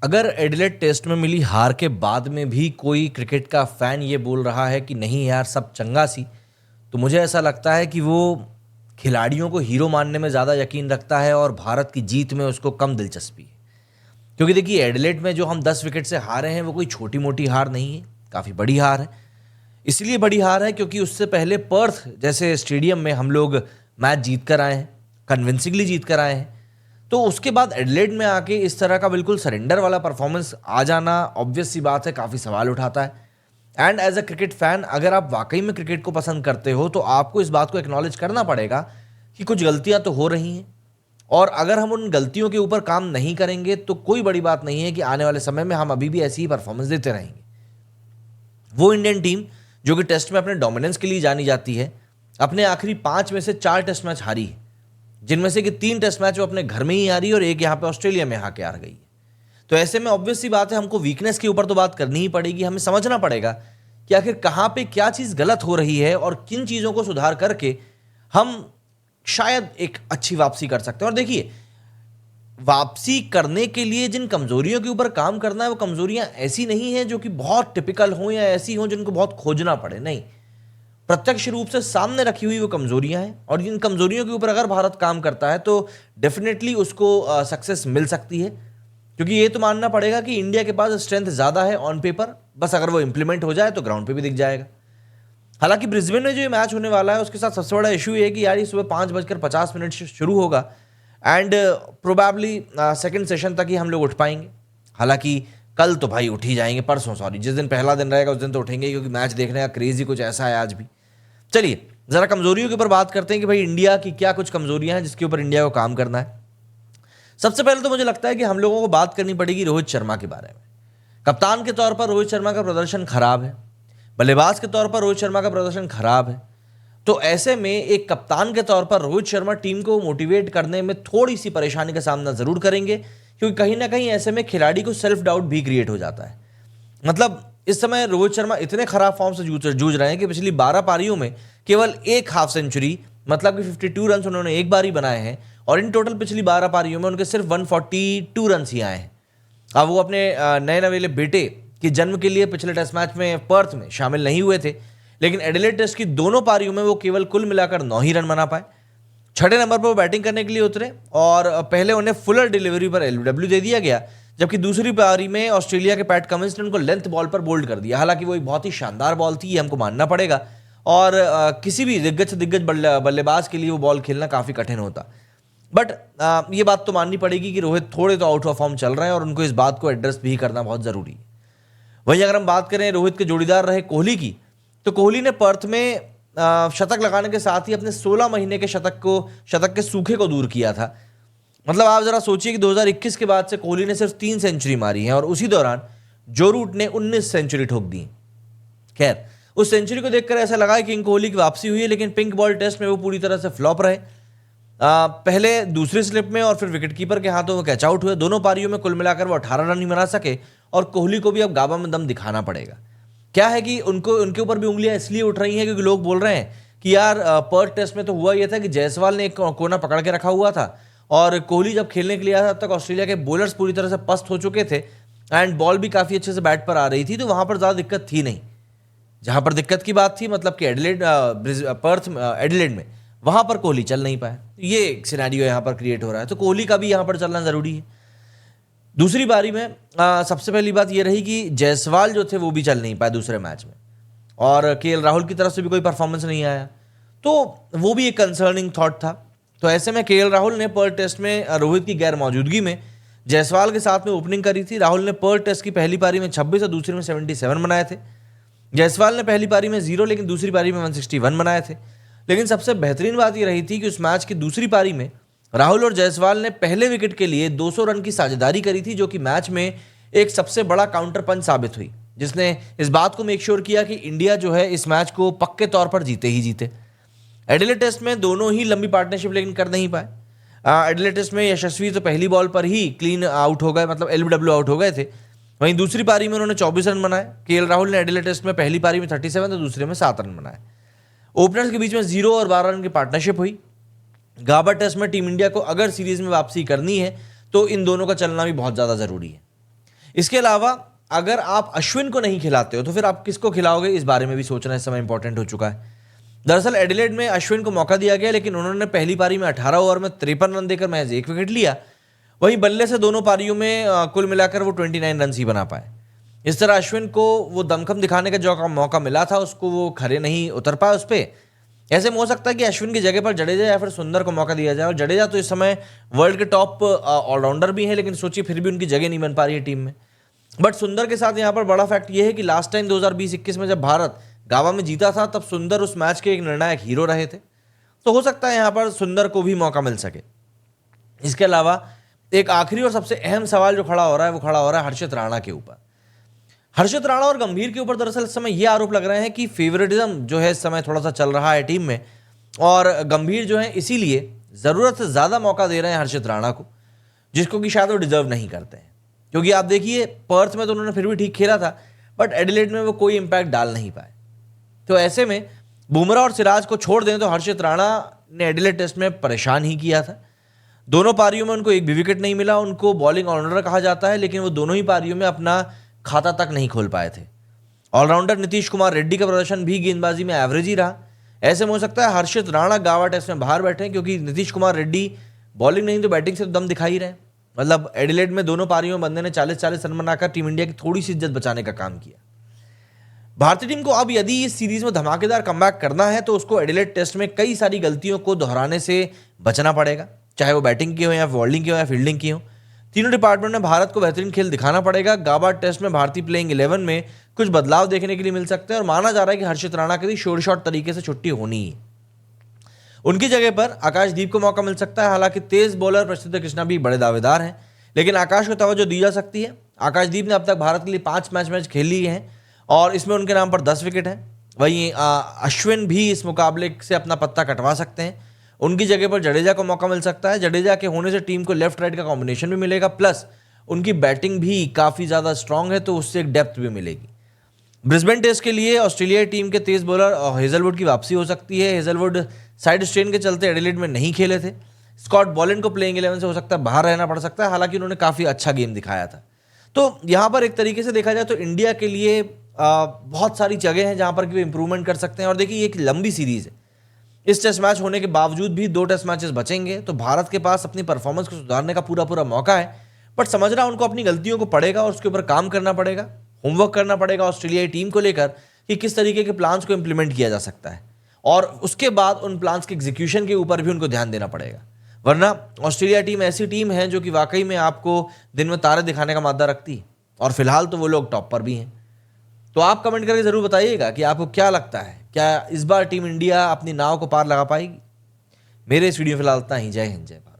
अगर Adelaide test में मिली हार के बाद में भी कोई क्रिकेट का फैन ये बोल रहा है कि नहीं यार सब चंगा सी, तो मुझे ऐसा लगता है कि वो खिलाड़ियों को हीरो मानने में ज़्यादा यकीन रखता है और भारत की जीत में उसको कम दिलचस्पी है। क्योंकि देखिए एडिलेड में जो हम 10 विकेट से हारे हैं वो कोई छोटी मोटी हार नहीं है, काफ़ी बड़ी हार है। इसलिए बड़ी हार है क्योंकि उससे पहले पर्थ जैसे स्टेडियम में हम लोग मैच जीत कर आए हैं, कन्विंसिंगली जीत कर आए हैं। तो उसके बाद एडिलेड में आके इस तरह का बिल्कुल सरेंडर वाला परफॉर्मेंस आ जाना ऑब्वियस सी बात है, काफ़ी सवाल उठाता है। And as a cricket fan अगर आप वाकई में क्रिकेट को पसंद करते हो तो आपको इस बात को एक्नॉलेज करना पड़ेगा कि कुछ गलतियां तो हो रही हैं, और अगर हम उन गलतियों के ऊपर काम नहीं करेंगे तो कोई बड़ी बात नहीं है कि आने वाले समय में हम अभी भी ऐसी ही परफॉर्मेंस देते रहेंगे। वो इंडियन टीम जो कि टेस्ट में अपने डोमिनेंस के लिए जानी जाती है, अपने आखिरी 5 में से 4 टेस्ट मैच हारी है, जिनमें से कि 3 टेस्ट मैच वो अपने घर में ही हारी और एक यहाँ पे ऑस्ट्रेलिया में हार के हार गई है। तो ऐसे में ऑब्वियस सी बात है हमको वीकनेस के ऊपर तो बात करनी ही पड़ेगी। हमें समझना पड़ेगा कि आखिर कहाँ पे क्या चीज़ गलत हो रही है और किन चीज़ों को सुधार करके हम शायद एक अच्छी वापसी कर सकते हैं। और देखिए, वापसी करने के लिए जिन कमजोरियों के ऊपर काम करना है वो कमजोरियां ऐसी नहीं है जो कि बहुत टिपिकल हो या ऐसी हो जिनको बहुत खोजना पड़े, नहीं। प्रत्यक्ष रूप से सामने रखी हुई वो कमजोरियां हैं और इन कमजोरियों के ऊपर अगर भारत काम करता है तो डेफिनेटली उसको सक्सेस मिल सकती है। क्योंकि ये तो मानना पड़ेगा कि इंडिया के पास स्ट्रेंथ ज़्यादा है ऑन पेपर, बस अगर वो इंप्लीमेंट हो जाए तो ग्राउंड पे भी दिख जाएगा। हालांकि ब्रिस्बेन में जो ये मैच होने वाला है उसके साथ सबसे बड़ा इशू ये है कि यार ये सुबह 5:50 से शुरू होगा एंड प्रोबेबली सेकंड सेशन तक ही हम लोग उठ पाएंगे। हालांकि कल तो भाई उठ ही जाएंगे, परसों सॉरी, जिस दिन पहला दिन रहेगा उस दिन तो उठेंगे, क्योंकि मैच देखने का क्रेज ही कुछ ऐसा है आज भी। चलिए जरा कमजोरियों के ऊपर बात करते हैं कि भाई इंडिया की क्या कुछ कमजोरियां हैं जिसके ऊपर इंडिया को काम करना है। सबसे पहले तो मुझे लगता है कि हम लोगों को बात करनी पड़ेगी रोहित शर्मा के बारे में। कप्तान के तौर पर रोहित शर्मा का प्रदर्शन खराब है, बल्लेबाज के तौर पर रोहित शर्मा का प्रदर्शन खराब है। तो ऐसे में एक कप्तान के तौर पर रोहित शर्मा टीम को मोटिवेट करने में थोड़ी सी परेशानी का सामना जरूर करेंगे, क्योंकि कहीं ना कहीं ऐसे में खिलाड़ी को सेल्फ डाउट भी क्रिएट हो जाता है। मतलब इस समय रोहित शर्मा इतने खराब फॉर्म से जूझ रहे हैं कि पिछली 12 पारियों में केवल एक हाफ सेंचुरी, मतलब कि 52 रन उन्होंने एक बार ही बनाए हैं, और इन टोटल पिछली 12 पारियों में उनके सिर्फ 142 रन ही आए हैं। अब वो अपने नए नवेले बेटे के जन्म के लिए पिछले टेस्ट मैच में पर्थ में शामिल नहीं हुए थे, लेकिन एडिलेड टेस्ट की दोनों पारियों में वो केवल कुल मिलाकर 9 ही रन बना पाए। छठे नंबर पर वो बैटिंग करने के लिए उतरे और पहले उन्हें फुलर डिलीवरी पर एलबीडब्ल्यू दे दिया गया, जबकि दूसरी पारी में ऑस्ट्रेलिया के पैट कमिंस ने उनको लेंथ बॉल पर बोल्ड कर दिया। हालांकि वो एक बहुत ही शानदार बॉल थी, ये हमको मानना पड़ेगा, और किसी भी दिग्गज बल्लेबाज के लिए वो बॉल खेलना काफ़ी कठिन होता। बट ये बात तो माननी पड़ेगी कि रोहित थोड़े तो आउट ऑफ फॉर्म चल रहे हैं और उनको इस बात को एड्रेस भी करना बहुत ज़रूरी है। वहीं अगर हम बात करें रोहित के जोड़ीदार रहे कोहली की, तो कोहली ने पर्थ में शतक लगाने के साथ ही अपने 16 महीने के शतक के सूखे को दूर किया था। मतलब आप जरा सोचिए कि 2021 के बाद से कोहली ने सिर्फ 3 सेंचुरी मारी है और उसी दौरान जो रूट ने 19 सेंचुरी ठोक दी। खैर, उस सेंचुरी को देखकर ऐसा लगा कि किंग कोहली की वापसी हुई है, लेकिन पिंक बॉल टेस्ट में वो पूरी तरह से फ्लॉप रहे। पहले दूसरे स्लिप में और फिर विकेटकीपर के हाथों में कैच आउट हुए। दोनों पारियों में कुल मिलाकर वो 18 रन ही बना सके और कोहली को भी अब गाबा में दम दिखाना पड़ेगा। क्या है कि उनके ऊपर भी उंगलियां इसलिए उठ रही हैं क्योंकि लोग बोल रहे हैं कि यार पर्थ टेस्ट में तो हुआ यह था कि जायसवाल ने एक कोना पकड़ के रखा हुआ था और कोहली जब खेलने के लिए आया तब तक ऑस्ट्रेलिया के बॉलर्स पूरी तरह से पस्त हो चुके थे एंड बॉल भी काफ़ी अच्छे से बैट पर आ रही थी, तो वहाँ पर ज़्यादा दिक्कत थी नहीं। जहाँ पर दिक्कत की बात थी, मतलब कि एडिलेड में, वहाँ पर कोहली चल नहीं पाया। ये एक सिनेरियो यहाँ पर क्रिएट हो रहा है, तो कोहली का भी यहाँ पर चलना ज़रूरी है। दूसरी बारी में सबसे पहली बात ये रही कि जायसवाल जो थे वो भी चल नहीं पाए दूसरे मैच में, और केएल राहुल की तरफ से भी कोई परफॉर्मेंस नहीं आया, तो वो भी एक कंसर्निंग थॉट था। तो ऐसे में केएल राहुल ने पर्थ टेस्ट में रोहित की गैर मौजूदगी में जायसवाल के साथ में ओपनिंग करी थी। राहुल ने पर्थ टेस्ट की पहली पारी में 26 और दूसरी में 77 बनाए थे। जायसवाल ने पहली पारी में 0 लेकिन दूसरी पारी में 161 बनाए थे। लेकिन सबसे बेहतरीन बात यह रही थी कि उस मैच की दूसरी पारी में राहुल और जायसवाल ने पहले विकेट के लिए 200 रन की साझेदारी करी थी, जो कि मैच में एक सबसे बड़ा काउंटर पंच साबित हुई, जिसने इस बात को मेक श्योर किया कि इंडिया जो है इस मैच को पक्के तौर पर जीते ही जीते। एडिलेड टेस्ट में दोनों ही लंबी पार्टनरशिप लेकिन कर नहीं पाए। एडिलेड टेस्ट में यशस्वी तो पहली बॉल पर ही क्लीन आउट हो गए, मतलब एलबीडब्ल्यू आउट हो गए थे। वहीं दूसरी पारी में उन्होंने 24 रन बनाए। केएल राहुल ने एडिलेड टेस्ट में पहली पारी में 37 तो दूसरे में 7 रन बनाए। ओपनर्स के बीच में 0 और 12 रन की पार्टनरशिप हुई। गाबा टेस्ट में टीम इंडिया को अगर सीरीज में वापसी करनी है तो इन दोनों का चलना भी बहुत ज़्यादा ज़रूरी है। इसके अलावा अगर आप अश्विन को नहीं खिलाते हो तो फिर आप किसको खिलाओगे, इस बारे में भी सोचना इस समय इंपॉर्टेंट हो चुका है। दरअसल एडिलेड में अश्विन को मौका दिया गया, लेकिन उन्होंने पहली पारी में 18 ओवर में 53 रन देकर महज 1 विकेट लिया। वहीं बल्ले से दोनों पारियों में कुल मिलाकर वो 29 रन ही बना पाए। इस तरह अश्विन को वो दमखम दिखाने का जो मौका मिला था उसको वो खरे नहीं उतर पाए उस पर। ऐसे में हो सकता है कि अश्विन की जगह पर जडेजा या फिर सुंदर को मौका दिया जाए। और जडेजा तो इस समय वर्ल्ड के टॉप ऑलराउंडर भी हैं, लेकिन सोचिए फिर भी उनकी जगह नहीं बन पा रही है टीम में। बट सुंदर के साथ यहाँ पर बड़ा फैक्ट ये है कि लास्ट टाइम 2020-21 में जब भारत गावा में जीता था तब सुंदर उस मैच के एक निर्णायक हीरो रहे थे। तो हो सकता है यहाँ पर सुंदर को भी मौका मिल सके। इसके अलावा एक आखिरी और सबसे अहम सवाल जो खड़ा हो रहा है वो खड़ा हो रहा है हर्षित राणा के ऊपर। हर्षित राणा और गंभीर के ऊपर दरअसल इस समय ये आरोप लग रहे हैं कि फेवरेटिज्म जो है इस समय थोड़ा सा चल रहा है टीम में, और गंभीर जो है इसीलिए ज़रूरत से ज़्यादा मौका दे रहे हैं हर्षित राणा को, जिसको कि शायद वो डिजर्व नहीं करते हैं। क्योंकि आप देखिए पर्थ में तो उन्होंने फिर भी ठीक खेला था, बट एडिलेड में वो कोई इंपैक्ट डाल नहीं पाए। तो ऐसे में बुमराह और सिराज को छोड़ दें तो हर्षित राणा ने एडिलेड टेस्ट में परेशान ही किया था। दोनों पारियों में उनको एक भी विकेट नहीं मिला। उनको बॉलिंग ऑलराउंडर कहा जाता है, लेकिन वो दोनों ही पारियों में अपना खाता तक नहीं खोल पाए थे। ऑलराउंडर नीतीश कुमार रेड्डी का प्रदर्शन भी गेंदबाजी में एवरेज ही रहा। ऐसे में हो सकता है हर्षित राणा गावा टेस्ट में बाहर बैठे, क्योंकि नीतीश कुमार रेड्डी बॉलिंग नहीं तो बैटिंग से तो दम दिखा ही रहे। मतलब एडिलेड में दोनों पारियों में बंदे ने 40-40 रन बनाकर टीम इंडिया की थोड़ी सी इज्जत बचाने का काम किया। भारतीय टीम को अब यदि इस सीरीज में धमाकेदार कमबैक करना है तो उसको एडिलेड टेस्ट में कई सारी गलतियों को दोहराने से बचना पड़ेगा, चाहे वो बैटिंग की हो या बॉलिंग की हो या फील्डिंग की हो। तीनों डिपार्टमेंट में भारत को बेहतरीन खेल दिखाना पड़ेगा। गाबा टेस्ट में भारतीय प्लेइंग 11 में कुछ बदलाव देखने के लिए मिल सकते हैं और माना जा रहा है कि हर्षित राणा की भी शोर शॉट तरीके से छुट्टी होनी है। उनकी जगह पर आकाशदीप को मौका मिल सकता है। हालांकि तेज बॉलर प्रसिद्ध कृष्णा भी बड़े दावेदार हैं, लेकिन आकाश को तवज्जो दी जा सकती है। आकाशदीप ने अब तक भारत के लिए 5 मैच खेल लिए हैं और इसमें उनके नाम पर 10 विकेट हैं। वहीं अश्विन भी इस मुकाबले से अपना पत्ता कटवा सकते हैं। उनकी जगह पर जडेजा को मौका मिल सकता है। जडेजा के होने से टीम को लेफ्ट राइट का कॉम्बिनेशन भी मिलेगा, प्लस उनकी बैटिंग भी काफ़ी ज़्यादा स्ट्रांग है तो उससे एक डेप्थ भी मिलेगी। ब्रिस्बेन टेस्ट के लिए ऑस्ट्रेलियाई टीम के तेज बॉलर हेजलवुड की वापसी हो सकती है। हेजलवुड साइड स्ट्रेन के चलते एडिलेड में नहीं खेले थे। स्कॉट बॉलैंड को प्लेइंग 11 से हो सकता है बाहर रहना पड़ सकता है, हालांकि उन्होंने काफ़ी अच्छा गेम दिखाया था। तो यहाँ पर एक तरीके से देखा जाए तो इंडिया के लिए बहुत सारी जगह हैं जहाँ पर कि वो इंप्रूवमेंट कर सकते हैं। और देखिए ये एक लंबी सीरीज़ है, इस टेस्ट मैच होने के बावजूद भी 2 टेस्ट मैचेस बचेंगे, तो भारत के पास अपनी परफॉर्मेंस को सुधारने का पूरा मौका है। बट समझना उनको अपनी गलतियों को पड़ेगा और उसके ऊपर काम करना पड़ेगा, होमवर्क करना पड़ेगा ऑस्ट्रेलियाई टीम को लेकर कि किस तरीके के प्लान्स को इंप्लीमेंट किया जा सकता है, और उसके बाद उन प्लान्स के एग्जीक्यूशन के ऊपर भी उनको ध्यान देना पड़ेगा। वरना ऑस्ट्रेलिया टीम ऐसी टीम है जो कि वाकई में आपको दिन में तारे दिखाने का मादा रखती है, और फिलहाल तो वो लोग टॉप पर भी हैं। तो आप कमेंट करके ज़रूर बताइएगा कि आपको क्या लगता है, क्या इस बार टीम इंडिया अपनी नाव को पार लगा पाएगी। मेरे इस वीडियो में फिलहाल इतना ही। जय हिंद, जय भारत।